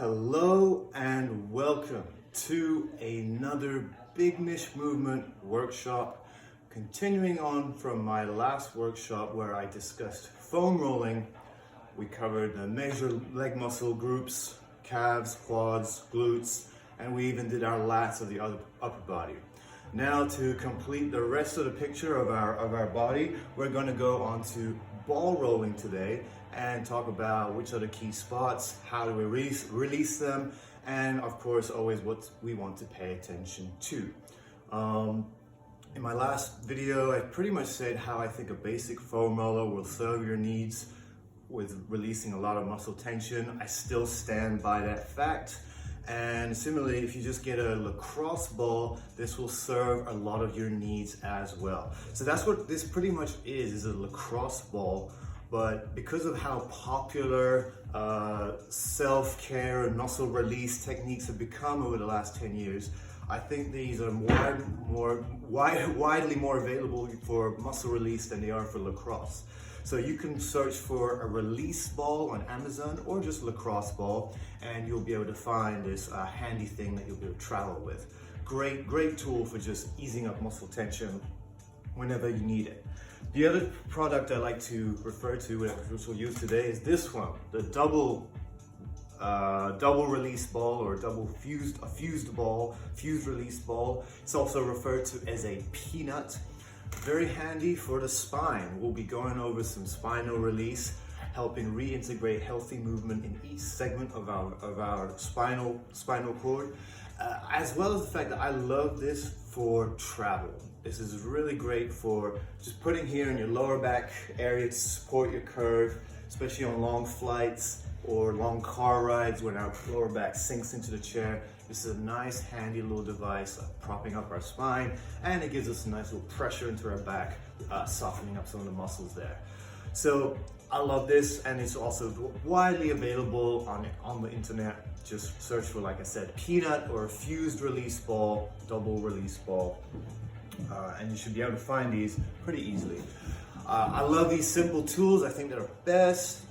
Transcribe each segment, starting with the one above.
Hello and welcome to another Big Mish movement workshop. Continuing on from my last workshop where I discussed foam rolling, we covered the major leg muscle groups, calves, quads, glutes, and we even did our lats of the upper body. Now to complete the rest of the picture of our body, we're going to go on to ball rolling today and talk about which are the key spots, how do we release them, and of course always what we want to pay attention to. In my last video, I pretty much said how I think a basic foam roller will serve your needs with releasing a lot of muscle tension. I still stand by that fact. And similarly, if you just get a lacrosse ball, this will serve a lot of your needs as well. So that's what this pretty much is a lacrosse ball. But because of how popular self-care and muscle release techniques have become over the last 10 years, I think these are widely more available for muscle release than they are for lacrosse. So you can search for a release ball on Amazon or just lacrosse ball, and you'll be able to find this handy thing that you'll be able to travel with. Great tool for just easing up muscle tension whenever you need it. The other product I like to refer to, which we'll use today, is this one, the double release ball, or fused release ball. It's also referred to as a peanut. Very handy for the spine. We'll be going over some spinal release, helping reintegrate healthy movement in each segment of our spinal cord, as well as the fact that I love this for travel. This is really great for just putting here in your lower back area to support your curve, especially on long flights or long car rides when our lower back sinks into the chair. This is a nice, handy little device propping up our spine, and it gives us a nice little pressure into our back, softening up some of the muscles there. So I love this, and it's also widely available on the internet. Just search for, like I said, peanut or fused release ball, double release ball, and you should be able to find these pretty easily. I love these simple tools. I think they're best.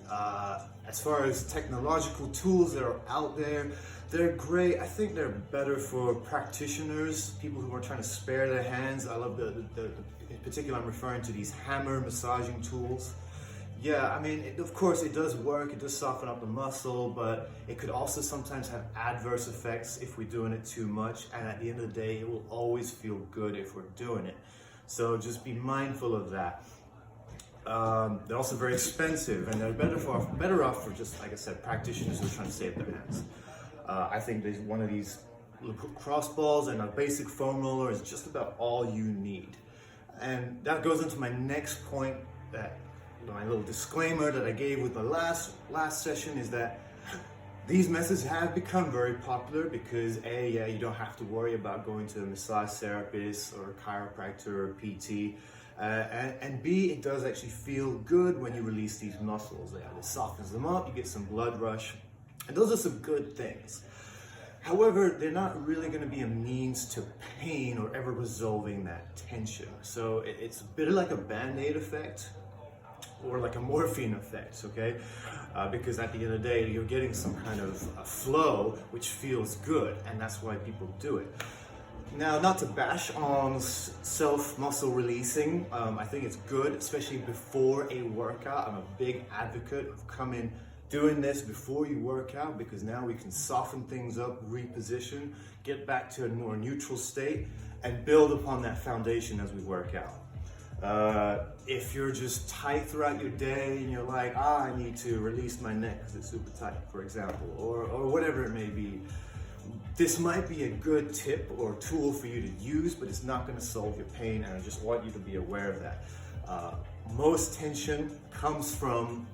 As far as technological tools that are out there, they're great. I think they're better for practitioners, people who are trying to spare their hands. I love in particular, I'm referring to these hammer massaging tools. Yeah, I mean, of course it does work, it does soften up the muscle, but it could also sometimes have adverse effects if we're doing it too much, and at the end of the day, it will always feel good if we're doing it. So just be mindful of that. They're also very expensive, and they're better off for, just like I said, practitioners who are trying to save their hands. I think there's one of these lacrosse balls and a basic foam roller is just about all you need. And that goes into my next point, that my little disclaimer that I gave with the last session, is that these methods have become very popular because A, you don't have to worry about going to a massage therapist or a chiropractor or a PT. And B, it does actually feel good when you release these muscles. It softens them up, you get some blood rush, and those are some good things. However, they're not really going to be a means to pain or ever resolving that tension. So it's a bit like a Band-Aid effect or like a morphine effect, okay? Because at the end of the day, you're getting some kind of a flow which feels good, and that's why people do it. Now, not to bash on self-muscle releasing, I think it's good, especially before a workout. I'm a big advocate of doing this before you work out, because now we can soften things up, reposition, get back to a more neutral state, and build upon that foundation as we work out. If you're just tight throughout your day and you're like, I need to release my neck because it's super tight, for example, or whatever it may be, this might be a good tip or tool for you to use, but it's not going to solve your pain, and I just want you to be aware of that. Most tension comes from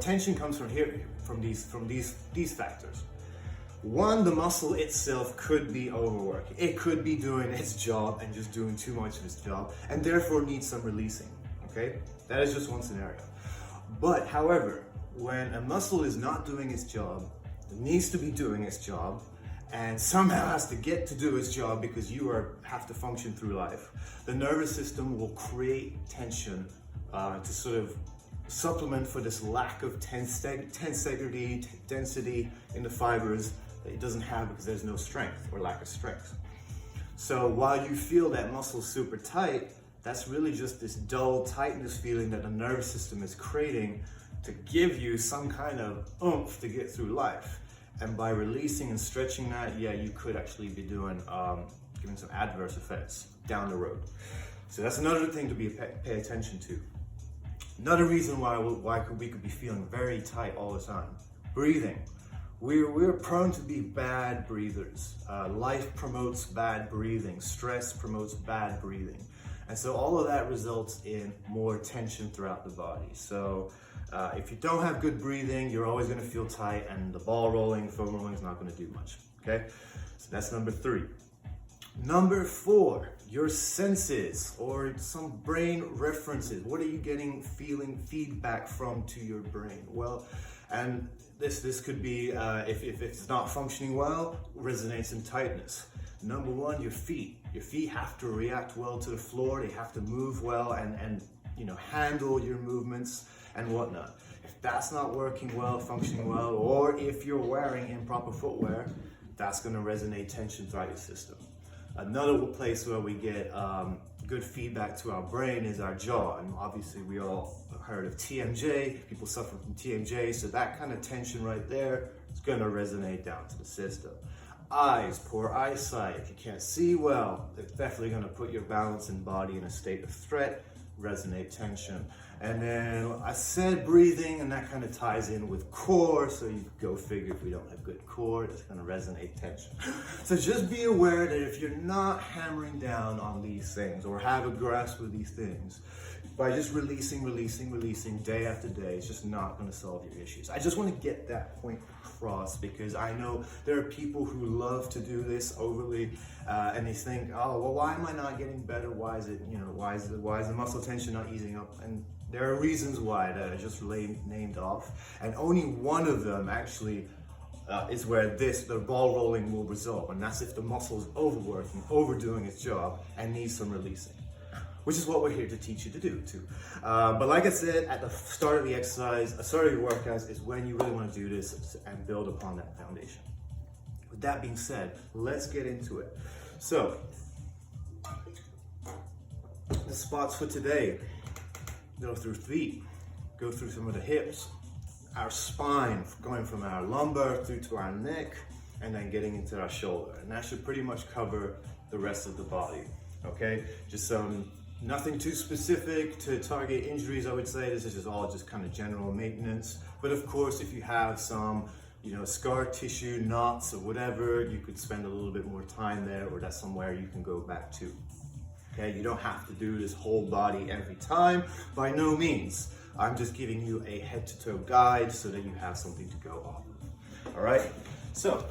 tension comes from these factors. One, the muscle itself could be overworking. It could be doing its job and just doing too much of its job, and therefore needs some releasing, okay? That is just one scenario. But however, when a muscle is not doing its job, it needs to be doing its job, and somehow has to get to do its job because you have to function through life, the nervous system will create tension to sort of supplement for this lack of tensegrity, density in the fibers that it doesn't have because there's no strength or lack of strength. So while you feel that muscle super tight, that's really just this dull tightness feeling that the nervous system is creating to give you some kind of oomph to get through life. And by releasing and stretching that, yeah, you could actually be doing giving some adverse effects down the road. So that's another thing to pay attention to. Another reason why we could be feeling very tight all the time. Breathing. We're prone to be bad breathers. Life promotes bad breathing. Stress promotes bad breathing. And so all of that results in more tension throughout the body. So if you don't have good breathing, you're always going to feel tight, and the ball rolling, foam rolling is not going to do much. Okay? So that's number 3. Number 4, your senses or some brain references. What are you getting, feeling feedback from to your brain? Well, and this could be, if it's not functioning well, resonates in tightness. Number 1, your feet. Your feet have to react well to the floor. They have to move well and handle your movements and whatnot. If that's not working well, functioning well, or if you're wearing improper footwear, that's going to resonate tension throughout your system. Another place where we get good feedback to our brain is our jaw. And obviously we all heard of TMJ, people suffer from TMJ, so that kind of tension right there is going to resonate down to the system. Eyes, poor eyesight. If you can't see well, it's definitely going to put your balance and body in a state of threat, resonate tension. And then I said breathing, and that kind of ties in with core, so you go figure if we don't have good core, it's going to resonate tension. So just be aware that if you're not hammering down on these things or have a grasp of these things, by just releasing day after day, it's just not going to solve your issues. I just want to get that point across because I know there are people who love to do this overly, and they think, oh, well, why am I not getting better? Why is the muscle tension not easing up? And there are reasons why that I just named off, and only one of them actually is where the ball rolling will result, and that's if the muscle is overworking, overdoing its job, and needs some releasing. Which is what we're here to teach you to do too. But like I said, at the start of the exercise, the start of your workouts is when you really want to do this and build upon that foundation. With that being said, let's get into it. So, the spots for today, go through feet, go through some of the hips, our spine, going from our lumbar through to our neck, and then getting into our shoulder. And that should pretty much cover the rest of the body, okay? Just nothing too specific to target injuries, I would say. This is all just kind of general maintenance. But of course, if you have some, scar tissue, knots or whatever, you could spend a little bit more time there, or that's somewhere you can go back to. Okay, you don't have to do this whole body every time, by no means. I'm just giving you a head to toe guide so that you have something to go off of. All right, so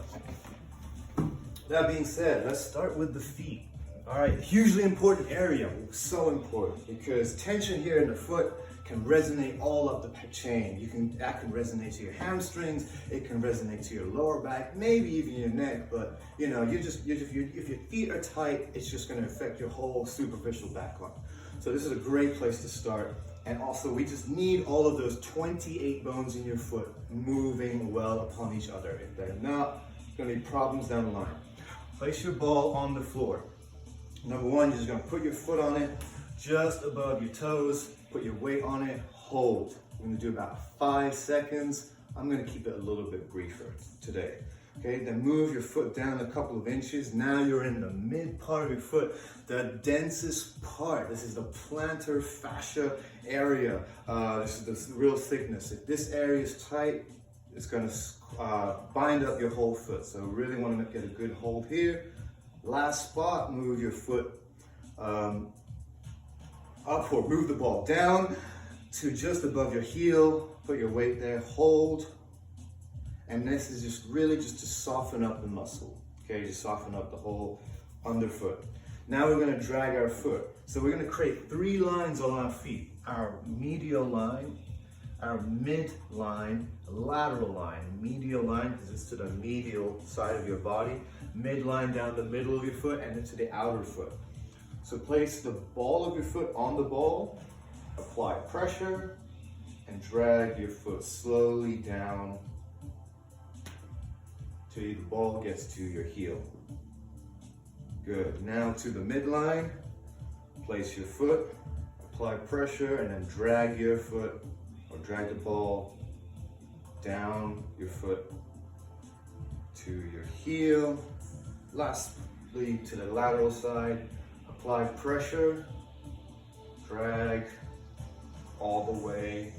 that being said, let's start with the feet. All right, hugely important area, so important because tension here in the foot can resonate all up the chain. That can resonate to your hamstrings, it can resonate to your lower back, maybe even your neck, but if your feet are tight, it's just gonna affect your whole superficial back line. So this is a great place to start. And also we just need all of those 28 bones in your foot moving well upon each other. If they're not, it's gonna be problems down the line. Place your ball on the floor. Number 1, you're just gonna put your foot on it, just above your toes, put your weight on it, hold. We're gonna do about 5 seconds. I'm gonna keep it a little bit briefer today. Okay, then move your foot down a couple of inches. Now you're in the mid part of your foot, the densest part. This is the plantar fascia area. This is the real thickness. If this area is tight, it's gonna bind up your whole foot. So really wanna get a good hold here. Last spot, move your foot up or move the ball down to just above your heel. Put your weight there, hold. And this is just really just to soften up the muscle. Okay, just soften up the whole underfoot. Now we're gonna drag our foot. So we're gonna create 3 lines on our feet. Our medial line, our mid line, lateral line. Medial line, because it's to the medial side of your body. Midline down the middle of your foot and into the outer foot. So place the ball of your foot on the ball, apply pressure, and drag your foot slowly down till the ball gets to your heel. Good. Now to the midline, place your foot, apply pressure, and then drag your foot or drag the ball down your foot to your heel. Lastly, to the lateral side, apply pressure, drag all the way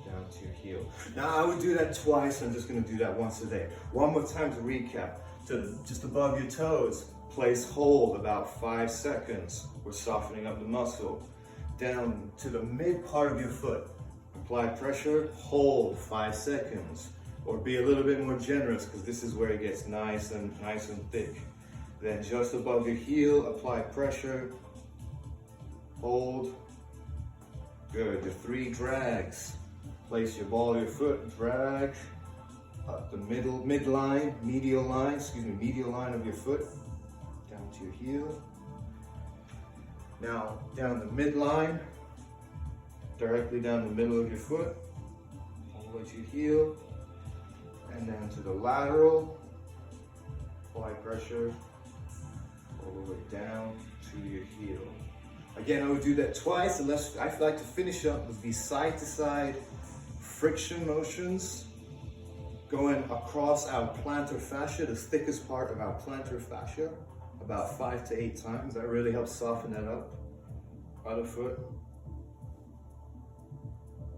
down to your heel. Now I would do that twice. I'm just going to do that once a day. One more time to recap. To just above your toes, place hold about 5 seconds. We're softening up the muscle. Down to the mid part of your foot, apply pressure, hold 5 seconds. Or be a little bit more generous, because this is where it gets nice and thick. Then just above your heel, apply pressure, hold. Good. The 3 drags. Place your ball of your foot, drag up the medial line of your foot, down to your heel. Now down the midline, directly down the middle of your foot, all the way to your heel, and then to the lateral, apply pressure, all the way down to your heel. Again, I would do that twice, unless I like to finish up with these side to side friction motions, going across our plantar fascia, the thickest part of our plantar fascia, about 5 to 8 times. That really helps soften that up. Other foot.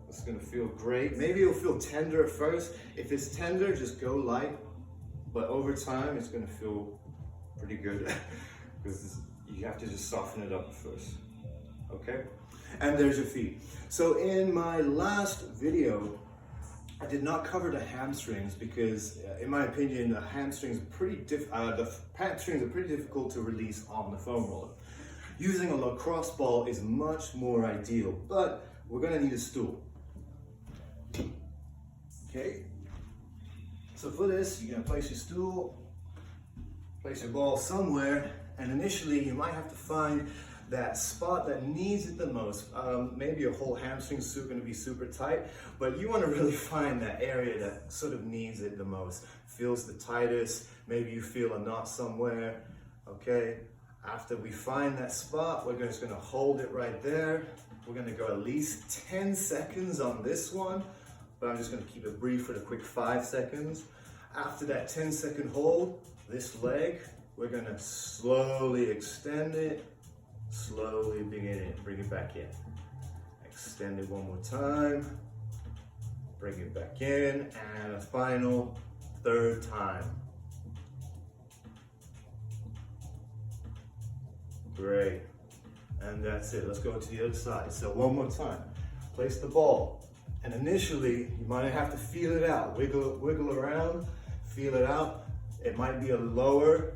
It's gonna feel great. Maybe it'll feel tender at first. If it's tender, just go light. But over time, it's gonna feel pretty good because you have to just soften it up first. Okay? And there's your feet. So in my last video, I did not cover the hamstrings because, in my opinion, the hamstrings are pretty difficult to release on the foam roller. Using a lacrosse ball is much more ideal, but we're gonna need a stool. Okay. So for this, you're gonna place your stool, place your ball somewhere, and initially you might have to find that spot that needs it the most. Maybe your whole hamstring's gonna be super tight, but you wanna really find that area that sort of needs it the most, feels the tightest. Maybe you feel a knot somewhere, okay? After we find that spot, we're just gonna hold it right there. We're gonna go at least 10 seconds on this one, but I'm just gonna keep it brief for the quick 5 seconds. After that 10-second hold, this leg, we're gonna slowly extend it, slowly bring it back in. Extend it one more time, bring it back in, and a final 3rd time. Great, and that's it. Let's go to the other side. So one more time, place the ball, and initially you might have to feel it out, wiggle around, feel it out. It might be a lower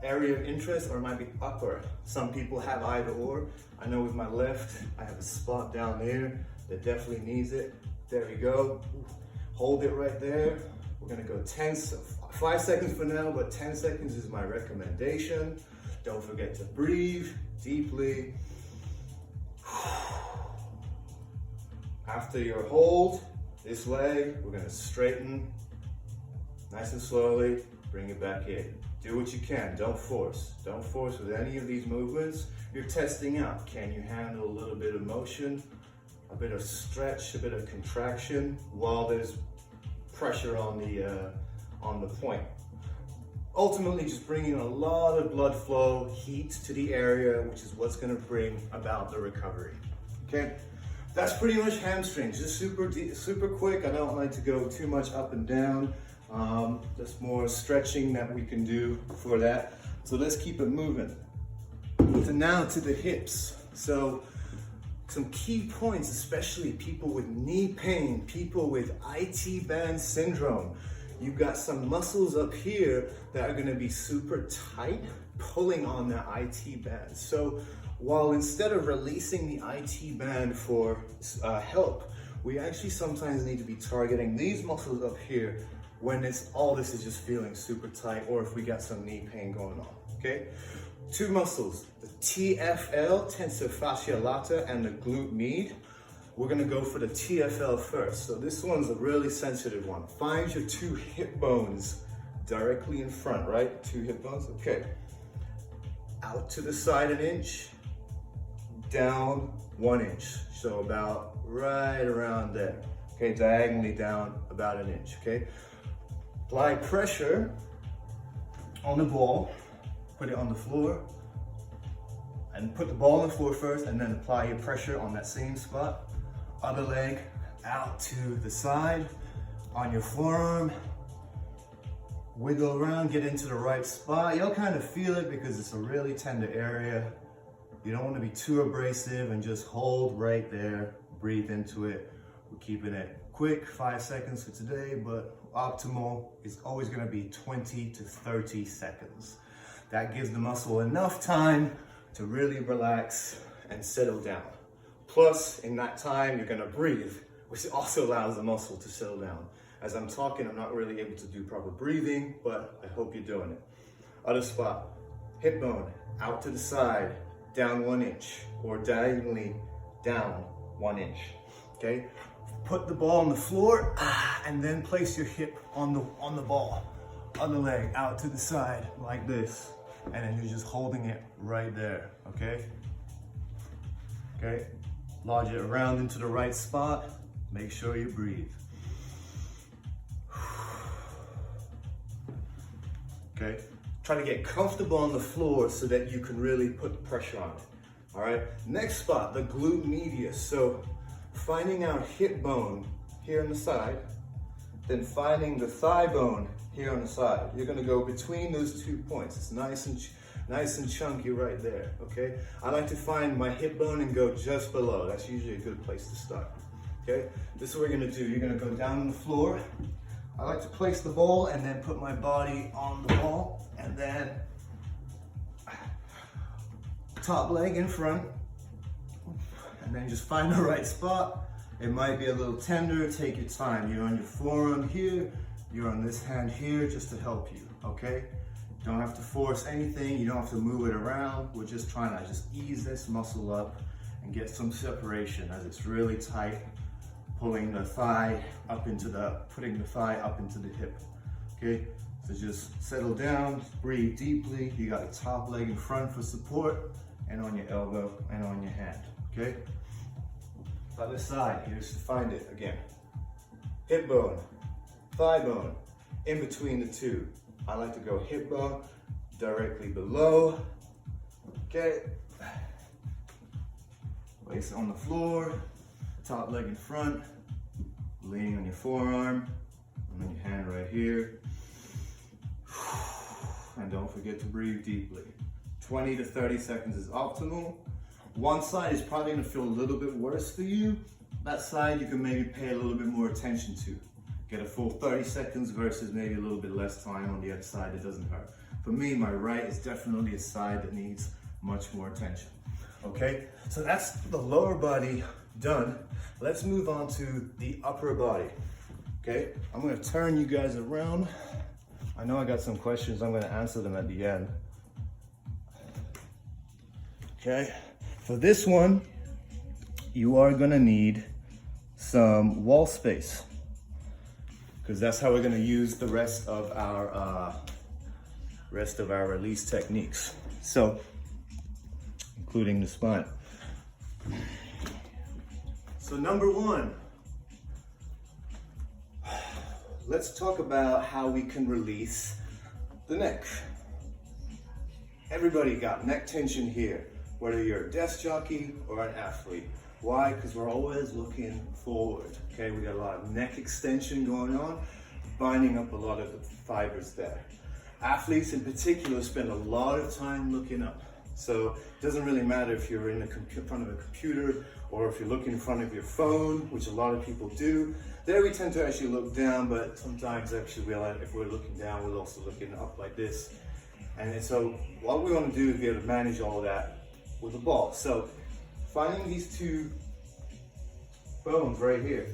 area of interest or it might be upper. Some people have either or. I know with my left, I have a spot down there that definitely needs it. There we go. Hold it right there. We're gonna go 5 seconds for now, but 10 seconds is my recommendation. Don't forget to breathe deeply. After your hold, this leg, we're gonna straighten nice and slowly, bring it back in. Do what you can, don't force. Don't force with any of these movements. You're testing out. Can you handle a little bit of motion, a bit of stretch, a bit of contraction while there's pressure on the point? Ultimately, just bringing a lot of blood flow, heat to the area, which is what's gonna bring about the recovery, okay? That's pretty much hamstrings, just super quick. I don't like to go too much up and down. Just more stretching that we can do for that. So let's keep it moving. So now to the hips. So some key points, especially people with knee pain, people with IT band syndrome. You've got some muscles up here that are gonna be super tight, pulling on that IT band. So while instead of releasing the IT band for help, we actually sometimes need to be targeting these muscles up here when all this is just feeling super tight, or if we got some knee pain going on, okay? 2 muscles, the TFL, tensor fascia lata, and the glute med. we're gonna go for the TFL first. So this one's a really sensitive one. Find your 2 hip bones directly in front, right? 2 hip bones, okay. Out to the side 1 inch, down 1 inch. So about right around there. Okay, diagonally down about 1 inch, okay? Apply pressure on the ball, put it on the floor, and put the ball on the floor first, and then apply your pressure on that same spot. Other leg out to the side, on your forearm. Wiggle around, get into the right spot. You'll kind of feel it because it's a really tender area. You don't want to be too abrasive, and just hold right there. Breathe into it. We're keeping it quick, 5 seconds for today, but optimal is always going to be 20 to 30 seconds. That gives the muscle enough time to really relax and settle down. Plus, in that time, you're gonna breathe, which also allows the muscle to settle down. As I'm talking, I'm not really able to do proper breathing, but I hope you're doing it. Other spot, hip bone, out to the side, down 1 inch, or diagonally down 1 inch, okay? Put the ball on the floor, and then place your hip on the ball. Other leg out to the side, like this. And then you're just holding it right there, okay? Okay, lodge it around into the right spot. Make sure you breathe. Okay, try to get comfortable on the floor so that you can really put pressure on it. All right, next spot, the glute medius. So finding our hip bone here on the side, then finding the thigh bone here on the side. You're gonna go between those 2 points. It's nice and chunky right there, okay? I like to find my hip bone and go just below. That's usually a good place to start, okay? This is what we're gonna do. You're gonna go down on the floor. I like to place the ball and then put my body on the ball, and then top leg in front, and then just find the right spot. It might be a little tender, take your time. You're on your forearm here, you're on this hand here, just to help you, okay? Don't have to force anything, you don't have to move it around. We're just trying to just ease this muscle up and get some separation as it's really tight, putting the thigh up into the hip, okay? So just settle down, breathe deeply. You got the top leg in front for support, and on your elbow and on your hand, okay? Other side, here's to find it again. Hip bone, thigh bone, in between the 2. I like to go hip bone directly below, okay? Place it on the floor, top leg in front, leaning on your forearm, and then your hand right here. And don't forget to breathe deeply. 20 to 30 seconds is optimal. One side is probably gonna feel a little bit worse for you. That side you can maybe pay a little bit more attention to. Get a full 30 seconds versus maybe a little bit less time on the other side. It doesn't hurt. For me, my right is definitely a side that needs much more attention. Okay, so that's the lower body done. Let's move on to the upper body. Okay, I'm gonna turn you guys around. I know I got some questions. I'm gonna answer them at the end. Okay, for this one, you are gonna need some wall space, because that's how we're gonna use the rest of our release techniques. So, including the spine. So number 1, let's talk about how we can release the neck. Everybody got neck tension here, whether you're a desk jockey or an athlete. Why? Because we're always looking forward, okay? We got a lot of neck extension going on, binding up a lot of the fibers there. Athletes in particular spend a lot of time looking up. So it doesn't really matter if you're in front of a computer or if you're looking in front of your phone, which a lot of people do. There we tend to actually look down, but sometimes actually if we're looking down, we're also looking up like this. And so what we want to do is be able to manage all of that with the ball. So finding these 2 bones right here,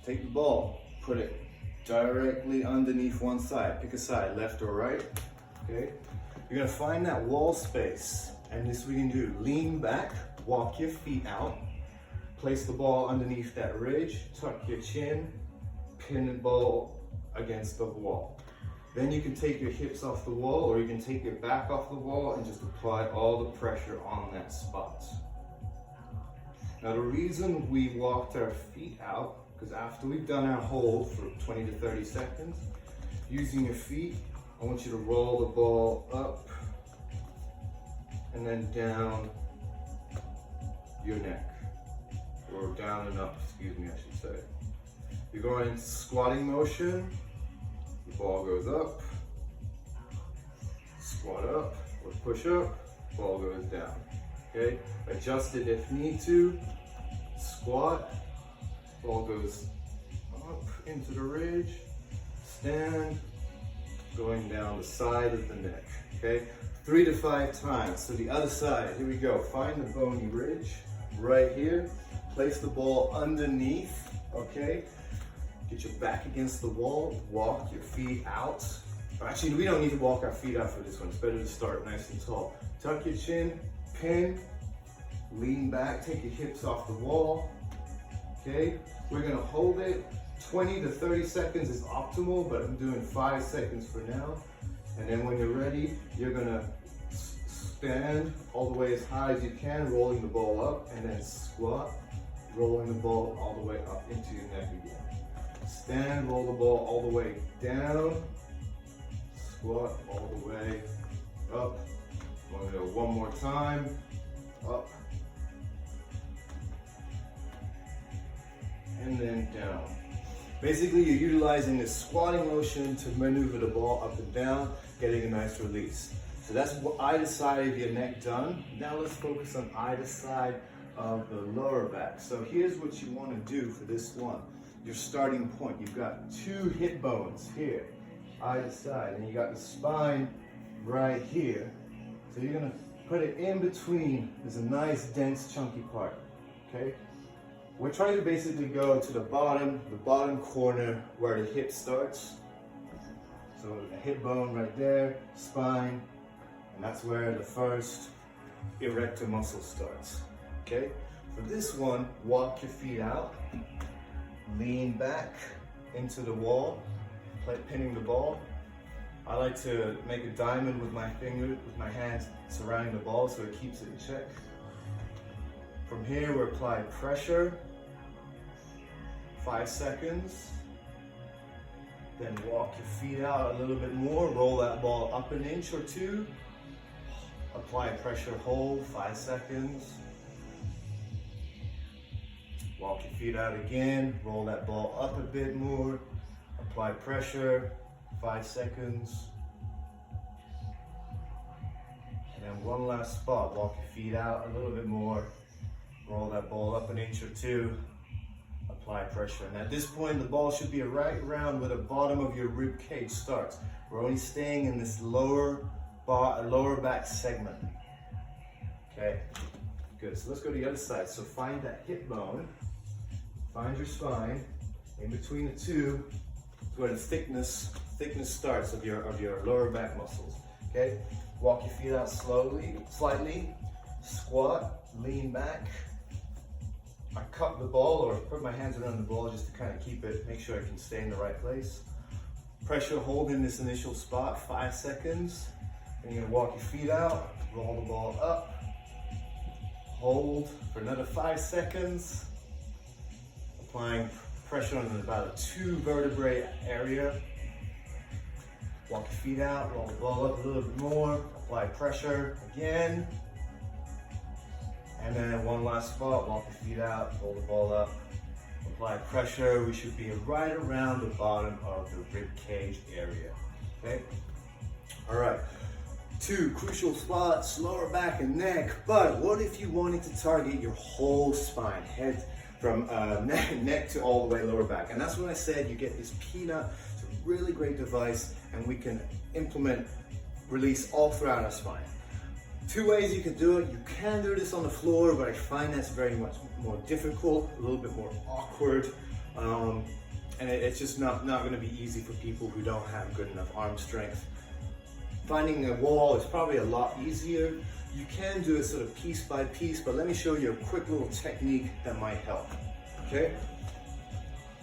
take the ball, put it directly underneath one side. Pick a side, left or right, okay? You're gonna find that wall space, and this we can do. Lean back, walk your feet out, Place the ball underneath that ridge, tuck your chin, pin the ball against the wall. Then you can take your hips off the wall, or you can take your back off the wall and just apply all the pressure on that spot. Now the reason we walked our feet out, because after we've done our hold for 20 to 30 seconds, using your feet, I want you to roll the ball up and then down your neck, or down and up, excuse me, I should say. You're going into squatting motion, the ball goes up, squat up, or push up, ball goes down, okay? Adjust it if need to, squat, ball goes up into the ridge, stand, going down the side of the neck, okay? 3 to 5 times. So the other side, here we go. Find the bony ridge right here. Place the ball underneath, okay? Get your back against the wall, walk your feet out. Actually, we don't need to walk our feet out for this one. It's better to start nice and tall. Tuck your chin, pin, lean back, take your hips off the wall, okay? We're gonna hold it. 20 to 30 seconds is optimal, but I'm doing 5 seconds for now. And then when you're ready, you're gonna stand all the way as high as you can, rolling the ball up, and then squat, rolling the ball all the way up into your neck again. Stand, roll the ball all the way down, squat all the way up. I'm gonna go one more time, up, and then down. Basically, you're utilizing this squatting motion to maneuver the ball up and down, getting a nice release. So that's either side of your neck done. Now let's focus on either side of the lower back. So here's what you want to do for this one. Your starting point. You've got 2 hip bones here, either side, and you got the spine right here. So you're gonna put it in between. There's a nice, dense, chunky part, okay? We're trying to basically go to the bottom corner where the hip starts. So a hip bone right there, spine, and that's where the first erector muscle starts, okay? For this one, walk your feet out, lean back into the wall, pinning the ball. I like to make a diamond with my hands surrounding the ball so it keeps it in check. From here, we apply pressure, 5 seconds. Then walk your feet out a little bit more, roll that ball up an inch or 2. Apply pressure, hold, 5 seconds. Walk your feet out again, roll that ball up a bit more. Apply pressure, 5 seconds. And then one last spot, walk your feet out a little bit more. Roll that ball up an inch or 2, apply pressure. And at this point, the ball should be right around where the bottom of your rib cage starts. We're only staying in this lower back segment. Okay, good. So let's go to the other side. So find that hip bone, find your spine, in between the two, where the thickness starts of your lower back muscles. Okay, walk your feet out slowly, slightly, squat, lean back. I cup the ball or put my hands around the ball just to kind of keep it, make sure I can stay in the right place. Pressure hold in this initial spot, 5 seconds. Then you're gonna walk your feet out, roll the ball up, hold for another 5 seconds. Applying pressure on about a 2 vertebrae area. Walk your feet out, roll the ball up a little bit more, apply pressure again. And then one last spot, walk your feet out, roll the ball up, apply pressure. We should be right around the bottom of the rib cage area, okay? All right, 2 crucial spots, lower back and neck, but what if you wanted to target your whole spine, head from neck to all the way lower back? And that's when I said you get this peanut. It's a really great device, and we can implement release all throughout our spine. 2 ways you can do it. You can do this on the floor, but I find that's very much more difficult, a little bit more awkward, and it's just not going to be easy for people who don't have good enough arm strength. Finding a wall is probably a lot easier. You can do it sort of piece by piece, but let me show you a quick little technique that might help, okay?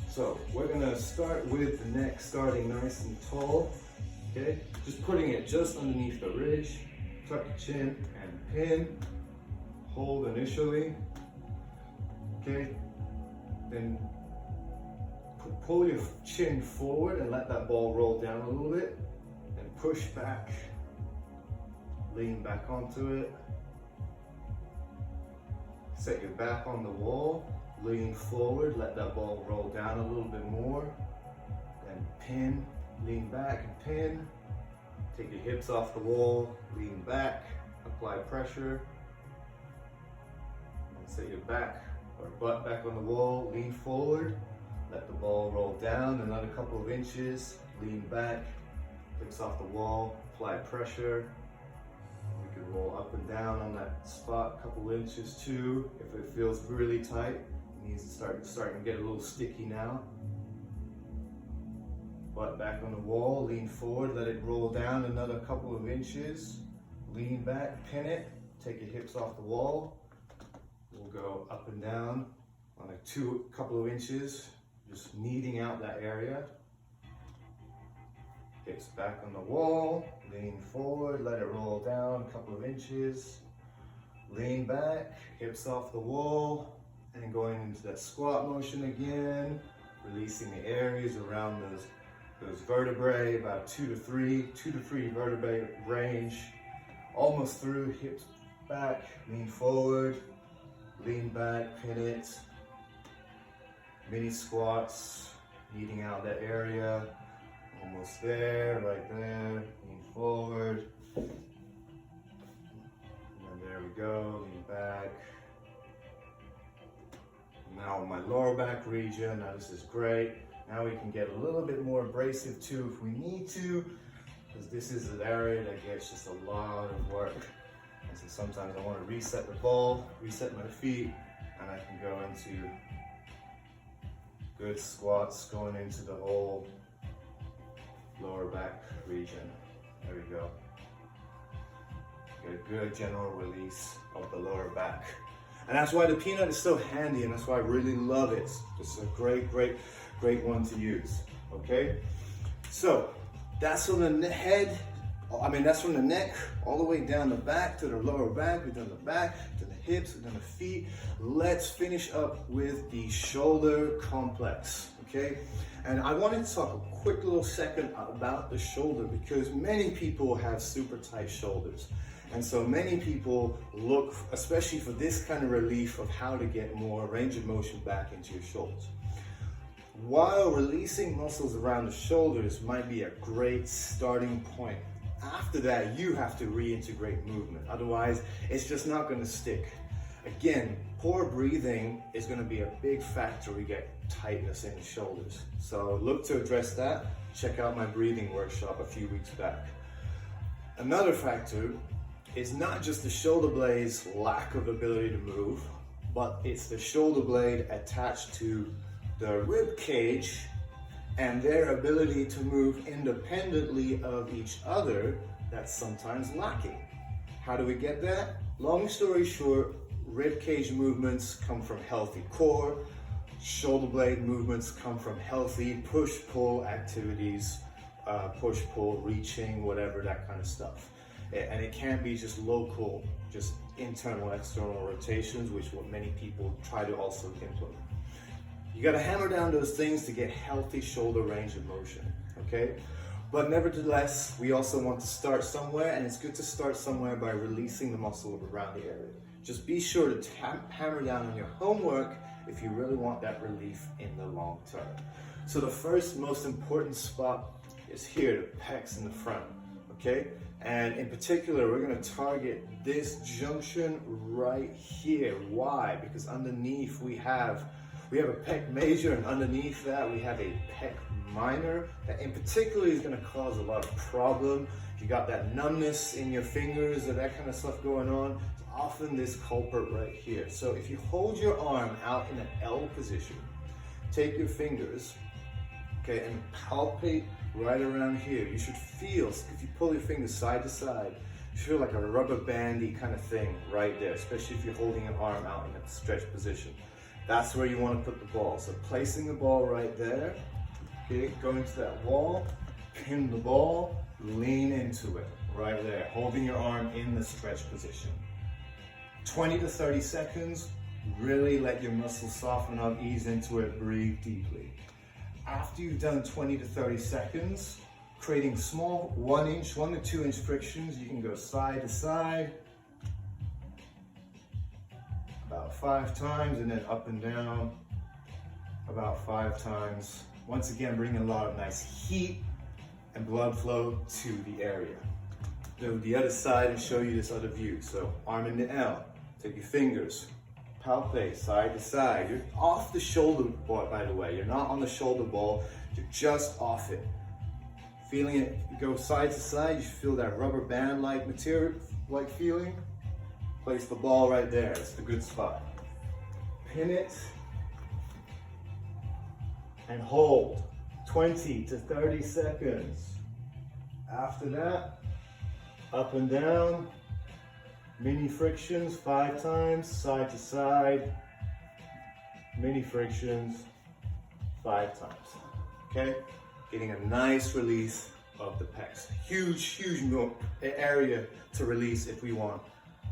So we're gonna start with the neck starting nice and tall, okay? Just putting it just underneath the ridge, tuck the chin and pin, hold initially, okay? Then pull your chin forward and let that ball roll down a little bit, and push back, lean back onto it, set your back on the wall, lean forward, let that ball roll down a little bit more, then pin, lean back and pin, take your hips off the wall, lean back, apply pressure, and set your back or butt back on the wall, lean forward, let the ball roll down another couple of inches, lean back, hips off the wall, apply pressure. You can roll up and down on that spot a couple inches too. If it feels really tight, it needs to starting to get a little sticky now. Butt back on the wall, lean forward, let it roll down another couple of inches. Lean back, pin it, take your hips off the wall. We'll go up and down on a couple of inches, just kneading out that area. Hips back on the wall, lean forward, let it roll down a couple of inches. Lean back, hips off the wall, and going into that squat motion again, releasing the areas around those vertebrae, about two to three vertebrae range. Almost through, hips back, lean forward, lean back, pin it. Mini squats, kneading out that area. Almost there, right there, lean forward. And there we go, lean back. Now my lower back region, now this is great. Now we can get a little bit more abrasive too if we need to, because this is an area that gets just a lot of work. And so sometimes I want to reset the ball, reset my feet, and I can go into good squats, going into the whole lower back region. There we go. Get a good general release of the lower back. And that's why the peanut is so handy, and that's why I really love it. It's a great one to use, okay? So that's from the head, that's from the neck all the way down the back to the lower back. We've done the back, to the hips, we've done the feet. Let's finish up with the shoulder complex, okay? And I wanted to talk a quick little second about the shoulder, because many people have super tight shoulders. And so many people look, especially for this kind of relief, of how to get more range of motion back into your shoulders. While releasing muscles around the shoulders might be a great starting point, after that you have to reintegrate movement. Otherwise, it's just not going to stick. Again, poor breathing is going to be a big factor. We get tightness in the shoulders. So look to address that. Check out my breathing workshop a few weeks back. Another factor is not just the shoulder blade's lack of ability to move, but it's the shoulder blade attached to the rib cage and their ability to move independently of each other that's sometimes lacking. How do we get that? Long story short, rib cage movements come from healthy core, shoulder blade movements come from healthy push-pull activities, push-pull, reaching, whatever, that kind of stuff. And it can't be just local, just internal, external rotations, which what many people try to also implement. You got to hammer down those things to get healthy shoulder range of motion, okay? But nevertheless, we also want to start somewhere, and it's good to start somewhere by releasing the muscle around the area. Just be sure to hammer down on your homework if you really want that relief in the long term. So the first most important spot is here, the pecs in the front, okay? And in particular, we're going to target this junction right here. Why? Because underneath we have a pec major, and underneath that we have a pec minor that in particular is going to cause a lot of problem. If you got that numbness in your fingers or that kind of stuff going on, it's often this culprit right here. So if you hold your arm out in an L position, take your fingers, okay, and palpate right around here. You should feel, if you pull your fingers side to side, You feel like a rubber bandy kind of thing right there, especially if you're holding your arm out in a stretch position. That's where you want to put the ball. So placing the ball right there, okay, going to that wall, pin the ball, lean into it right there, holding your arm in the stretch position. 20 to 30 seconds, really let your muscles soften up, ease into it, breathe deeply. After you've done 20 to 30 seconds, creating small 1 to 2 inch frictions, you can go side to side, about 5 times, and then up and down, about 5 times. Once again, bringing a lot of nice heat and blood flow to the area. Go the other side and show you this other view. So arm in the L, take your fingers, palpate side to side. You're off the shoulder ball, by the way. You're not on the shoulder ball, you're just off it. Feeling it, you go side to side, you feel that rubber band-like material, like feeling. Place the ball right there, it's the good spot. Pin it and hold 20 to 30 seconds. After that, up and down, mini frictions 5 times, side to side, mini frictions 5 times, okay? Getting a nice release of the pecs. Huge area to release if we want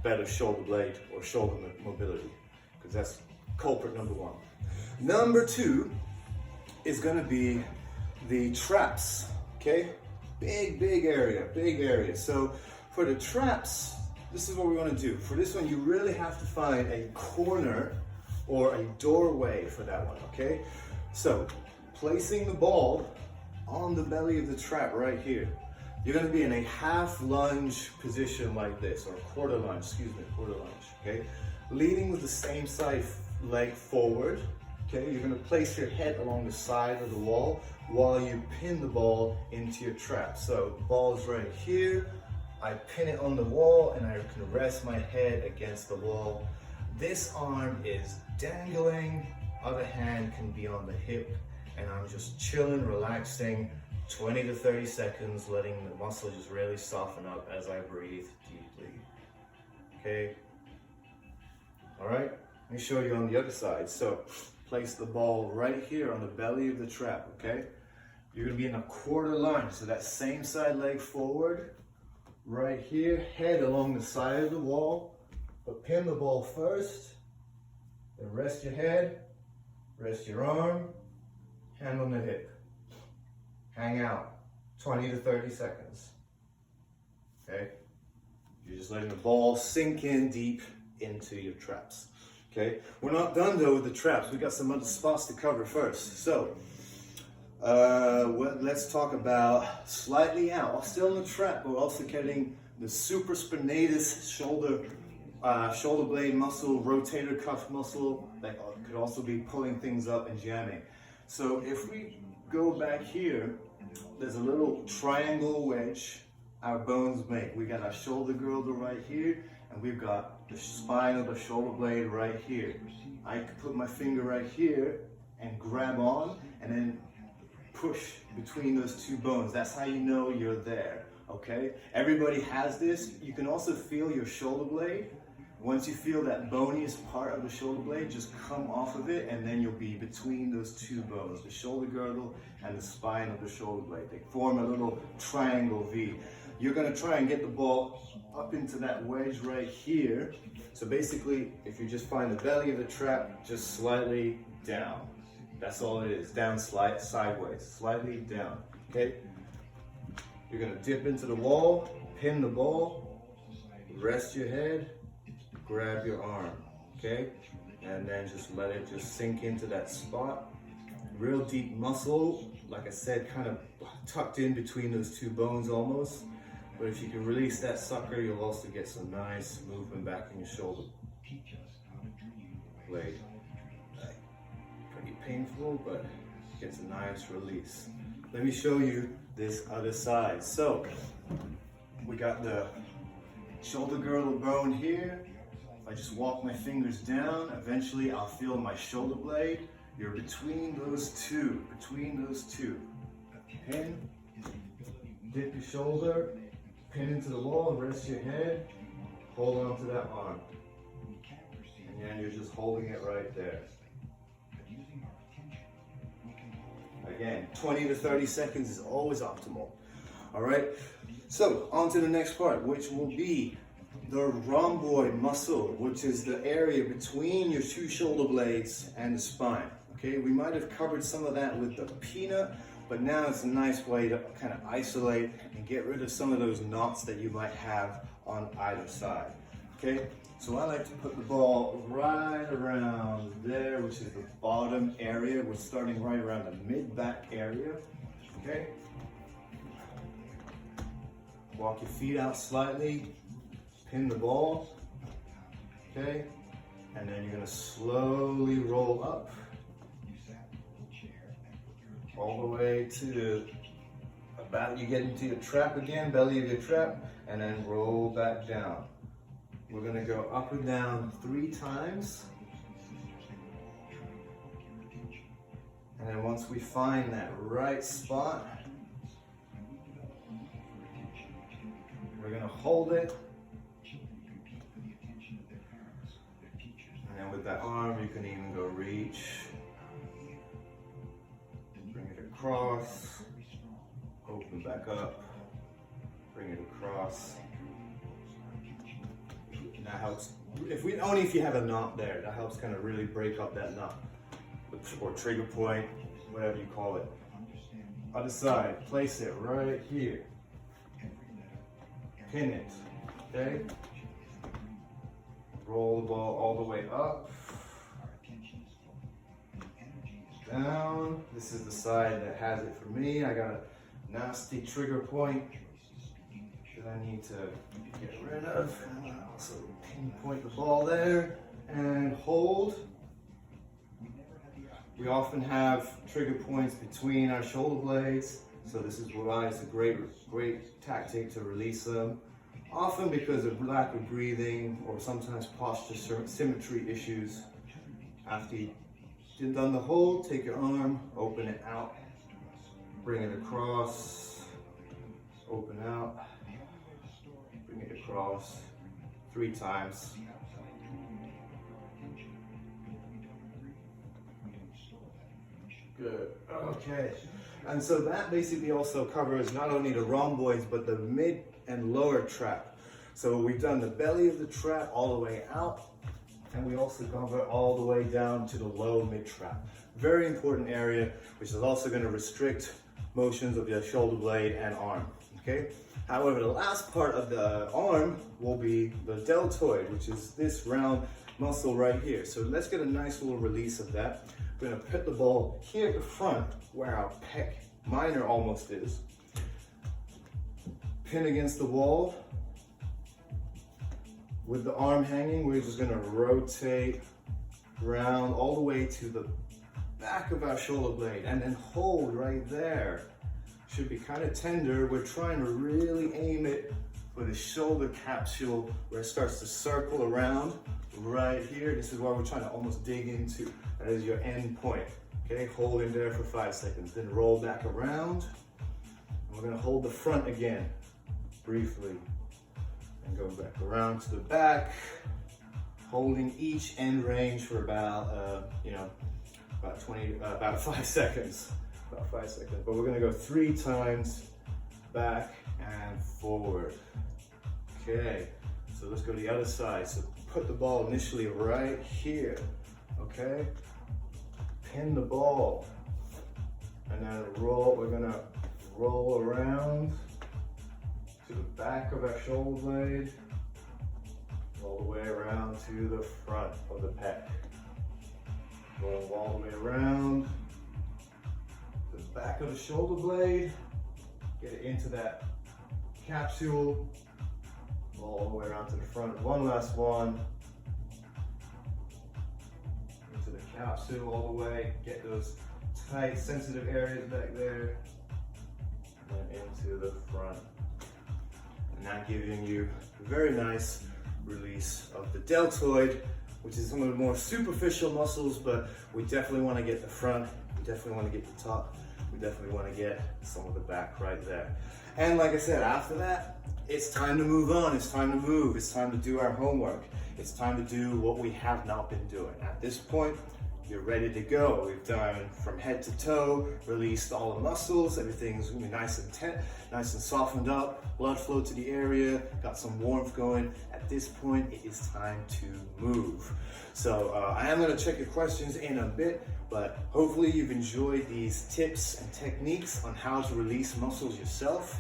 better shoulder blade or shoulder mobility, because that's culprit number 1. Number 2 is gonna be the traps, okay? Big area. So for the traps, this is what we wanna do. For this one, you really have to find a corner or a doorway for that one, okay? So placing the ball on the belly of the trap right here. You're gonna be in a half lunge position like this, or quarter lunge, okay? Leaning with the same side leg forward, okay? You're gonna place your head along the side of the wall while you pin the ball into your trap. So the ball is right here, I pin it on the wall and I can rest my head against the wall. This arm is dangling, other hand can be on the hip, and I'm just chilling, relaxing, 20 to 30 seconds, letting the muscle just really soften up as I breathe deeply. Okay? All right, let me show you on the other side. So place the ball right here on the belly of the trap, okay? You're gonna be in a quarter lunge, so that same side leg forward, right here, head along the side of the wall, but pin the ball first, then rest your head, rest your arm, hand on the hip. Hang out 20 to 30 seconds. Okay? You're just letting the ball sink in deep into your traps. Okay? We're not done though with the traps. We got some other spots to cover first. So, let's talk about slightly out. Still in the trap, but we're also getting the supraspinatus shoulder blade muscle, rotator cuff muscle that could also be pulling things up and jamming. So if we go back here, there's a little triangle wedge our bones make. We got our shoulder girdle right here, and we've got the spine of the shoulder blade right here. I can put my finger right here and grab on, and then push between those two bones. That's how you know you're there, okay? Everybody has this. You can also feel your shoulder blade. Once you feel that boniest part of the shoulder blade, just come off of it, and then you'll be between those two bones, the shoulder girdle and the spine of the shoulder blade. They form a little triangle V. You're gonna try and get the ball up into that wedge right here. So basically, if you just find the belly of the trap, just slightly down. That's all it is, down, sideways, slightly down, okay? You're gonna dip into the wall, pin the ball, rest your head, grab your arm, okay? And then just let it just sink into that spot. Real deep muscle, like I said, kind of tucked in between those two bones almost. But if you can release that sucker, you'll also get some nice movement back in your shoulder blade. Pretty painful, but gets a nice release. Let me show you this other side. So, we got the shoulder girdle bone here. If I just walk my fingers down, eventually I'll feel my shoulder blade. You're between those two, Pin, dip your shoulder, Pin into the wall, rest your head, hold on to that arm. And then you're just holding it right there. Again, 20 to 30 seconds is always optimal. All right, so on to the next part, which will be the rhomboid muscle, which is the area between your two shoulder blades and the spine. Okay, we might have covered some of that with the peanut, but now it's a nice way to kind of isolate and get rid of some of those knots that you might have on either side. Okay, so I like to put the ball right around there, which is the bottom area. We're starting right around the mid-back area. Okay, walk your feet out slightly, pin the ball. Okay, and then you're going to slowly roll up all the way to about, you get into your trap again, belly of your trap, and then roll back down. We're gonna go up and down 3 times. And then once we find that right spot, we're gonna hold it. And then with that arm, you can even go reach. Bring it across, open back up, bring it across. And that helps, only if you have a knot there, that helps kind of really break up that knot. Or trigger point, whatever you call it. Other side, place it right here. Pin it, okay? Roll the ball all the way up. Down. This is the side that has it for me. I got a nasty trigger point that I need to get rid of. And I also pinpoint the ball there and hold. We often have trigger points between our shoulder blades, so this is why it's a great tactic to release them. Often because of lack of breathing or sometimes posture symmetry issues. After you've done the hold, take your arm, open it out, bring it across, open out, bring it across 3 times. Good, okay. And so that basically also covers not only the rhomboids, but the mid and lower trap. So we've done the belly of the trap all the way out, and we also cover all the way down to the low mid trap. Very important area, which is also going to restrict motions of your shoulder blade and arm, okay? However, the last part of the arm will be the deltoid, which is this round muscle right here. So let's get a nice little release of that. We're going to put the ball here at the front where our pec minor almost is. Pin against the wall. With the arm hanging, we're just going to rotate around all the way to the back of our shoulder blade and then hold right there. Should be kind of tender. We're trying to really aim it for the shoulder capsule where it starts to circle around right here. This is why we're trying to almost dig into. That is your end point. Okay, hold in there for 5 seconds, then roll back around. And we're going to hold the front again briefly and go back around to the back, holding each end range for about about 5 seconds. About 5 seconds. But we're going to go 3 times back and forward. Okay, so let's go to the other side. So put the ball initially right here. Okay, pin the ball, and then roll. We're going to roll around to the back of our shoulder blade, all the way around to the front of the pec. Roll all the way around the back of the shoulder blade, get it into that capsule, all the way around to the front. One last one. Into the capsule all the way, get those tight, sensitive areas back there, and into the front. And that giving you a very nice release of the deltoid, which is some of the more superficial muscles, but we definitely want to get the front, we definitely want to get the top, we definitely want to get some of the back right there. And like I said, after that, it's time to move on. It's time to move. It's time to do our homework. It's time to do what we have not been doing. At this point, you're ready to go. We've done from head to toe, released all the muscles. Everything's gonna be nice and tense, nice and softened up. Blood flow to the area, got some warmth going. At this point, it is time to move. So I am gonna check your questions in a bit, but hopefully you've enjoyed these tips and techniques on how to release muscles yourself.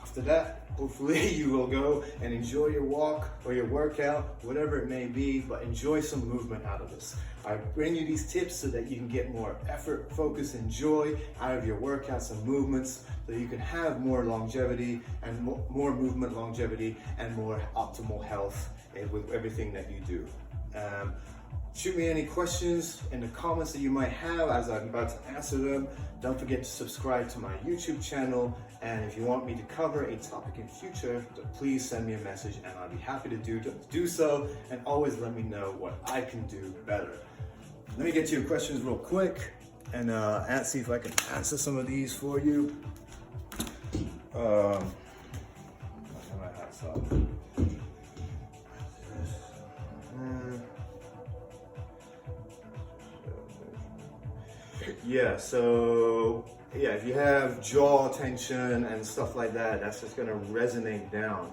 After that, hopefully you will go and enjoy your walk or your workout, whatever it may be, but enjoy some movement out of this. I bring you these tips so that you can get more effort, focus, and joy out of your workouts and movements, so you can have more longevity and more movement longevity and more optimal health with everything that you do. Shoot me any questions in the comments that you might have as I'm about to answer them. Don't forget to subscribe to my YouTube channel, and if you want me to cover a topic in future, please send me a message and I'll be happy to do so, and always let me know what I can do better. Let me get to your questions real quick and see if I can answer some of these for you. My hat's off. Yeah, so yeah, if you have jaw tension and stuff like that, that's just gonna resonate down.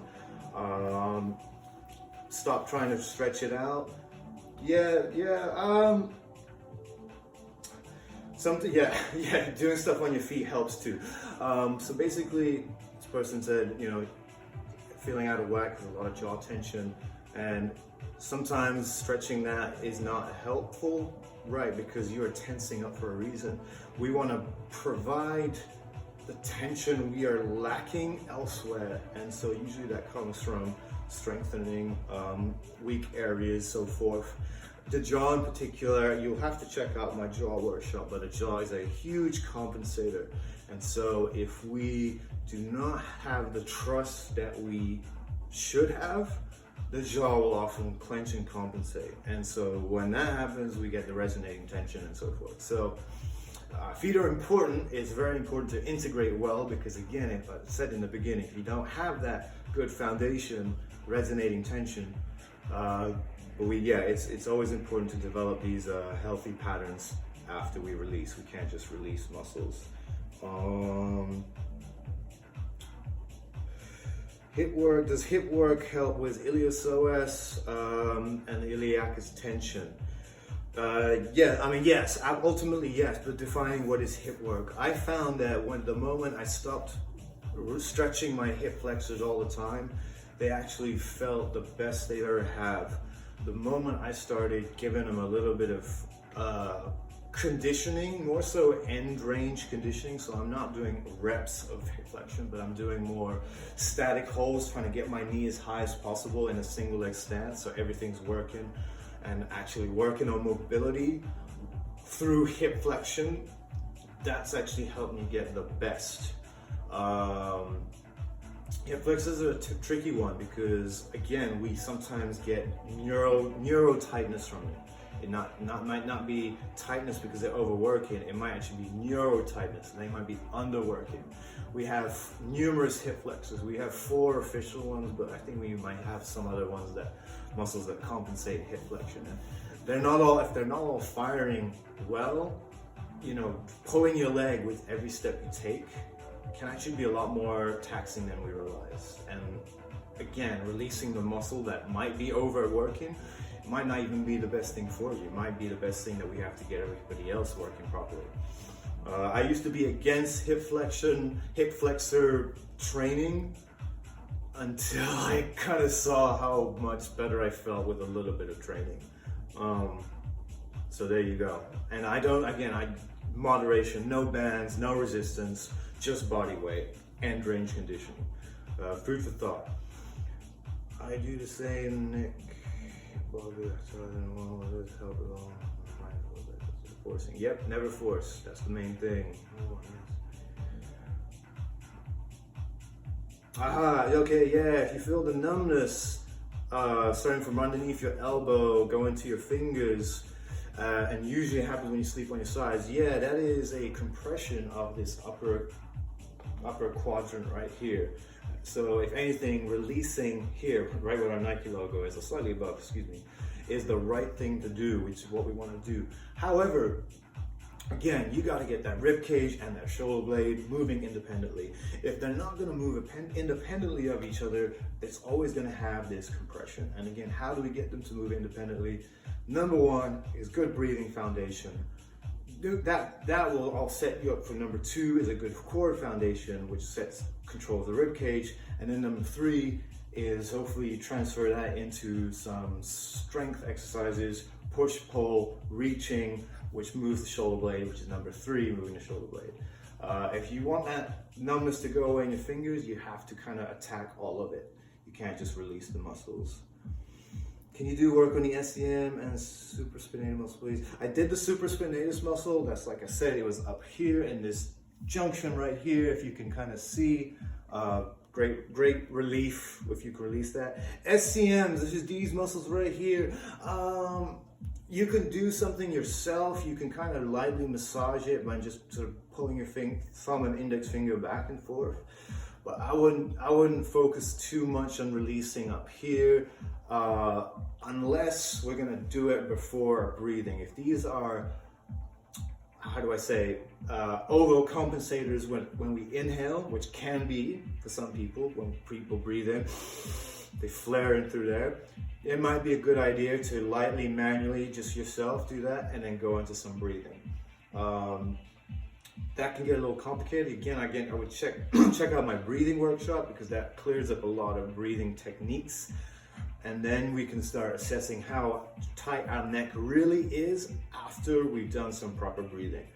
Stop trying to stretch it out. Doing stuff on your feet helps too. So basically, this person said, feeling out of whack with a lot of jaw tension, and sometimes stretching that is not helpful, right? Because you are tensing up for a reason. We want to provide the tension we are lacking elsewhere, and so usually that comes from strengthening weak areas, so forth. The jaw in particular, you'll have to check out my jaw workshop, but the jaw is a huge compensator. And so if we do not have the trust that we should have, the jaw will often clench and compensate. And so when that happens, we get the resonating tension and so forth. So feet are important. It's very important to integrate well, because again, if I said in the beginning, if you don't have that good foundation, resonating tension, it's always important to develop these healthy patterns after we release. We can't just release muscles. Hip work, does hip work help with iliopsoas and iliacus tension? Yes, ultimately yes, but defining what is hip work. I found that the moment I stopped stretching my hip flexors all the time, they actually felt the best they ever have. The moment I started giving them a little bit of conditioning, more so end range conditioning, so I'm not doing reps of hip flexion, but I'm doing more static holds, trying to get my knee as high as possible in a single leg stance, so everything's working, and actually working on mobility through hip flexion. That's actually helped me get the best. Hip flexors are a tricky one, because again, we sometimes get neuro tightness from it. It might not be tightness because they're overworking. It might actually be neuro tightness, and they might be underworking. We have numerous hip flexors. We have 4 official ones, but I think we might have some other ones, muscles that compensate hip flexion. And if they're not all firing well, pulling your leg with every step you take can actually be a lot more taxing than we realize. And again, releasing the muscle that might be overworking might not even be the best thing for you. It might be the best thing that we have to get everybody else working properly. I used to be against hip flexor training, until I kind of saw how much better I felt with a little bit of training. So there you go. And moderation, no bands, no resistance, just body weight and range conditioning. Food for thought. I do the same, Nick. Forcing. Yep, never force. That's the main thing. Okay, yeah, if you feel the numbness starting from underneath your elbow, going to your fingers, and usually it happens when you sleep on your sides, yeah, that is a compression of this upper quadrant right here. So if anything, releasing here, right where our Nike logo is, or slightly above, excuse me, is the right thing to do, which is what we want to do. However, again, you got to get that rib cage and that shoulder blade moving independently. If they're not going to move independently of each other, it's always going to have this compression. And again, how do we get them to move independently? Number one is good breathing foundation. That will all set you up for number two is a good core foundation, which controls the rib cage. And then number three is hopefully you transfer that into some strength exercises, push, pull, reaching, which moves the shoulder blade, which is number three, moving the shoulder blade. If you want that numbness to go away in your fingers, you have to kind of attack all of it. You can't just release the muscles. Can you do work on the SCM and supraspinatus muscle, please? I did the supraspinatus muscle. That's, like I said, it was up here in this junction right here. If you can kind of see, great relief if you can release that. SCMs, this is these muscles right here. You can do something yourself. You can kind of lightly massage it by just sort of pulling your thumb and index finger back and forth. But I wouldn't focus too much on releasing up here unless we're gonna do it before breathing. If these are, how do I say, overcompensators when we inhale, which can be for some people, when people breathe in, they flare in through there. It might be a good idea to lightly, manually, just yourself do that and then go into some breathing. That can get a little complicated. Again, I would check out my breathing workshop because that clears up a lot of breathing techniques. And then we can start assessing how tight our neck really is after we've done some proper breathing.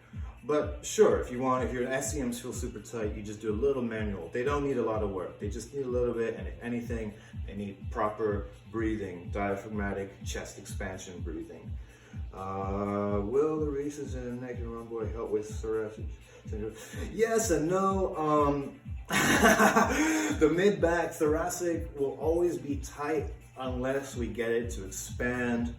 But sure, if your SCMs feel super tight, you just do a little manual. They don't need a lot of work. They just need a little bit, and if anything, they need proper breathing, diaphragmatic chest expansion breathing. Will the releases in the neck and rhomboid help with thoracic syndrome? Yes and no. The mid-back thoracic will always be tight unless we get it to expand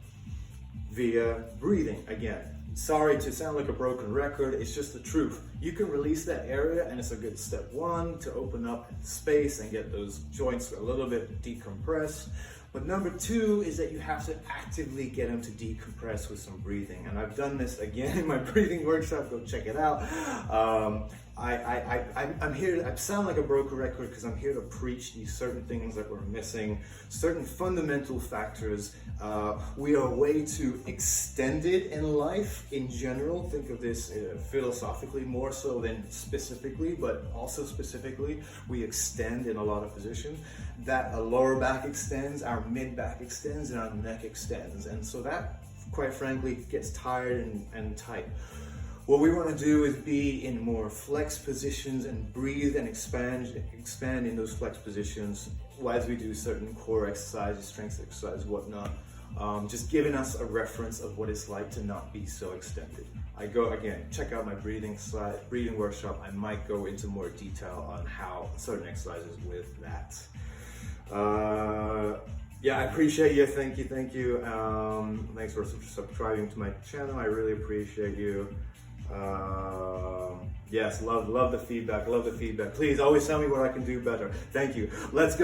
via breathing. Again, sorry to sound like a broken record, it's just the truth. You can release that area and it's a good step one to open up space and get those joints a little bit decompressed. But number two is that you have to actively get them to decompress with some breathing. And I've done this again in my breathing workshop, go check it out. I'm here, I sound like a broken record because I'm here to preach these certain things that we're missing, certain fundamental factors. We are way too extended in life in general. Think of this philosophically more so than specifically, but also specifically, we extend in a lot of positions. That our lower back extends, our mid back extends, and our neck extends. And so that, quite frankly, gets tired and tight. What we want to do is be in more flex positions and breathe and expand in those flex positions as we do certain core exercises, strength exercises, whatnot. Just giving us a reference of what it's like to not be so extended. Again, check out my breathing workshop. I might go into more detail on how certain exercises with that. Yeah, I appreciate you. Thank you. Thanks for subscribing to my channel. I really appreciate you. Yes, love the feedback. Please always tell me what I can do better. Thank you. Let's go.